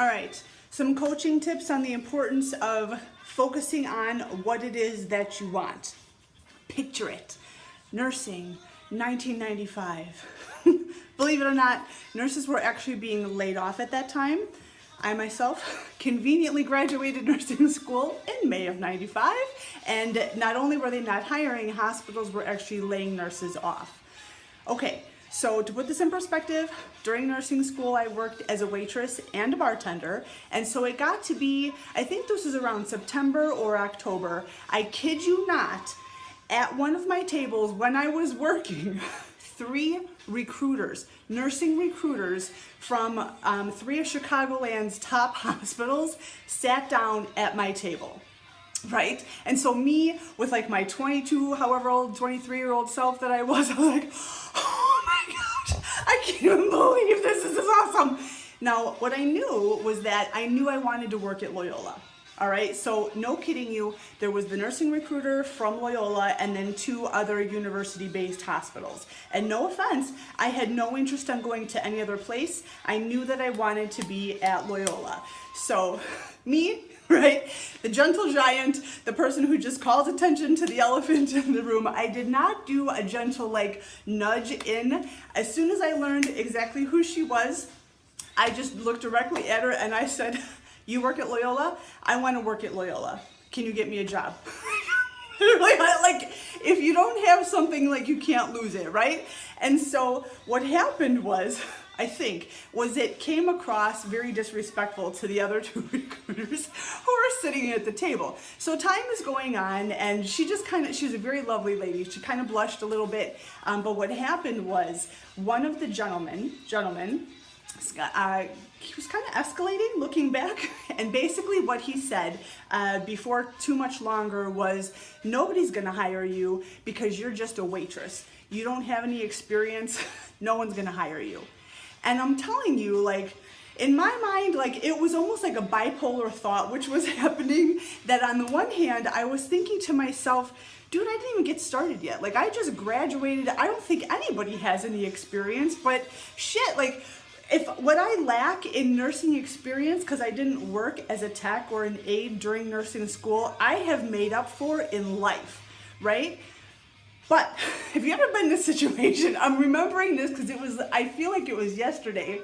All right, some coaching tips on the importance of focusing on what it is that you want. Picture it. Nursing, 1995. Believe it or not, nurses were actually being laid off at that time. I myself conveniently graduated nursing school in May of 95, and not only were they not hiring, hospitals were actually laying nurses off. Okay, so to put this in perspective, during nursing school I worked as a waitress and a bartender, and so it got to be, I think this was around September or October, I kid you not, at one of my tables when I was working, 3 recruiters, nursing recruiters from 3 of Chicagoland's top hospitals sat down at my table, right? And so me with like my 23-year-old self that I was like, oh my gosh, I can't even believe this is awesome. Now, what I knew was that I knew I wanted to work at Loyola. All right, so no kidding you, there was the nursing recruiter from Loyola and then 2 other university-based hospitals. And no offense, I had no interest in going to any other place. I knew that I wanted to be at Loyola. So me, right, the gentle giant, the person who just calls attention to the elephant in the room, I did not do a gentle like nudge in. As soon as I learned exactly who she was, I just looked directly at her and I said, you work at Loyola? I want to work at Loyola. Can you get me a job? Like, if you don't have something, like, you can't lose it, right? And so what happened was, I think, was it came across very disrespectful to the other 2 recruiters who were sitting at the table. So time is going on, and she was a very lovely lady. She kind of blushed a little bit, but what happened was one of the gentlemen, he was kind of escalating looking back, and basically what he said before too much longer was, nobody's gonna hire you because you're just a waitress. You don't have any experience, no one's gonna hire you. And I'm telling you, like, in my mind, like, it was almost like a bipolar thought which was happening, that on the one hand, I was thinking to myself, dude, I didn't even get started yet. Like, I just graduated. I don't think anybody has any experience, but shit, like, if what I lack in nursing experience, because I didn't work as a tech or an aide during nursing school, I have made up for in life, right? But have you ever been in this situation? I'm remembering this because I feel like it was yesterday,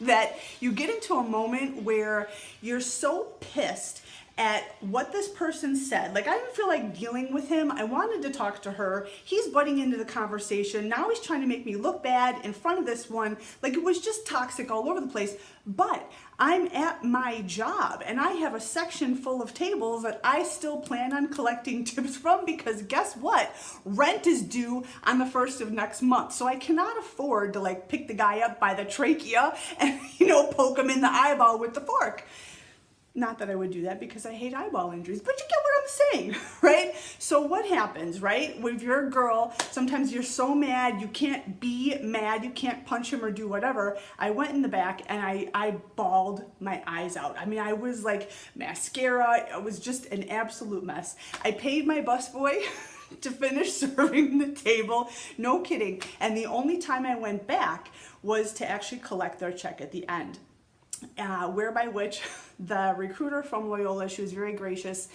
that you get into a moment where you're so pissed at what this person said. Like, I didn't feel like dealing with him. I wanted to talk to her. He's butting into the conversation. Now he's trying to make me look bad in front of this one. Like, it was just toxic all over the place. But I'm at my job and I have a section full of tables that I still plan on collecting tips from, because guess what? Rent is due on the 1st of next month. So I cannot afford to like pick the guy up by the trachea and, poke him in the eyeball with the fork. Not that I would do that because I hate eyeball injuries, but you get what I'm saying, right? So what happens, right? When you're a girl, sometimes you're so mad, you can't be mad, you can't punch him or do whatever. I went in the back and I bawled my eyes out. I mean, I was like mascara, it was just an absolute mess. I paid my busboy to finish serving the table, no kidding. And the only time I went back was to actually collect their check at the end. Whereby which the recruiter from Loyola, she was very gracious.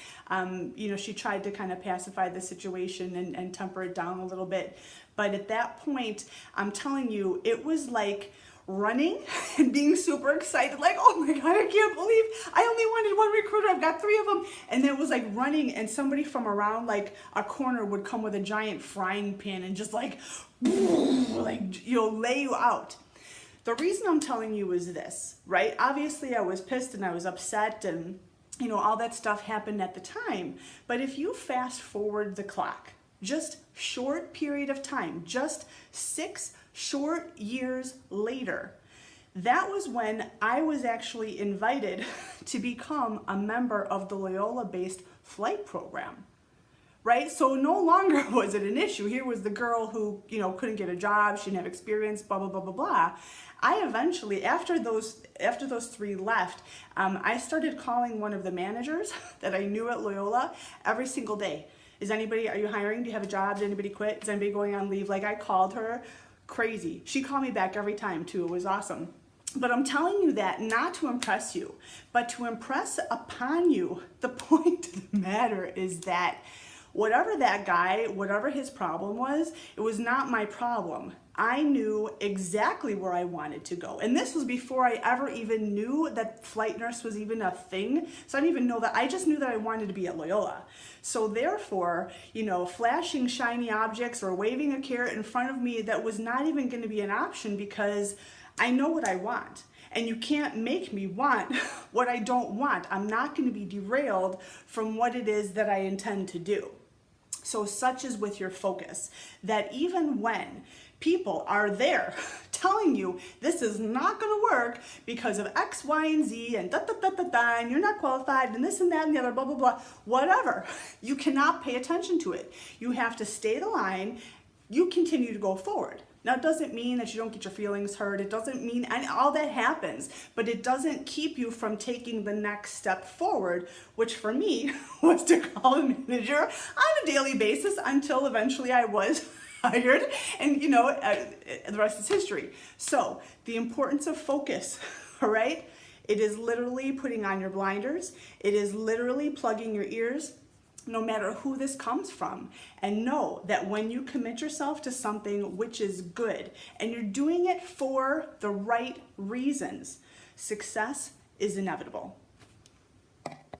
She tried to kind of pacify the situation and temper it down a little bit. But at that point, I'm telling you, it was like running and being super excited, like, oh my God, I can't believe I only wanted 1 recruiter, I've got 3 of them. And it was like running, and somebody from around like a corner would come with a giant frying pan and just like lay you out. The reason I'm telling you is this, right? Obviously I was pissed and I was upset, and all that stuff happened at the time. But if you fast forward the clock, just short period of time, just 6 short years later, that was when I was actually invited to become a member of the Loyola-based flight program. Right? So no longer was it an issue. Here was the girl who, couldn't get a job, she didn't have experience, blah, blah, blah, blah, blah. I eventually, after those 3 left, I started calling one of the managers that I knew at Loyola every single day. Are you hiring? Do you have a job? Did anybody quit? Is anybody going on leave? Like, I called her crazy. She called me back every time too. It was awesome. But I'm telling you that not to impress you, but to impress upon you. The point of the matter is that whatever that guy, whatever his problem was, it was not my problem. I knew exactly where I wanted to go. And this was before I ever even knew that flight nurse was even a thing. So I didn't even know that. I just knew that I wanted to be at Loyola. So therefore, flashing shiny objects or waving a carrot in front of me, that was not even going to be an option, because I know what I want. And you can't make me want what I don't want. I'm not going to be derailed from what it is that I intend to do. So such is with your focus, that even when people are there telling you this is not going to work because of X, Y, and Z, and and you're not qualified, and this and that and the other, blah, blah, blah, whatever, you cannot pay attention to it. You have to stay the line. You continue to go forward. Now, it doesn't mean that you don't get your feelings hurt. It doesn't mean, and all that happens, but it doesn't keep you from taking the next step forward, which for me was to call a manager on a daily basis until eventually I was hired, and the rest is history. So the importance of focus, all right? It is literally putting on your blinders. It is literally plugging your ears, no matter who this comes from. And know that when you commit yourself to something which is good, and you're doing it for the right reasons, success is inevitable.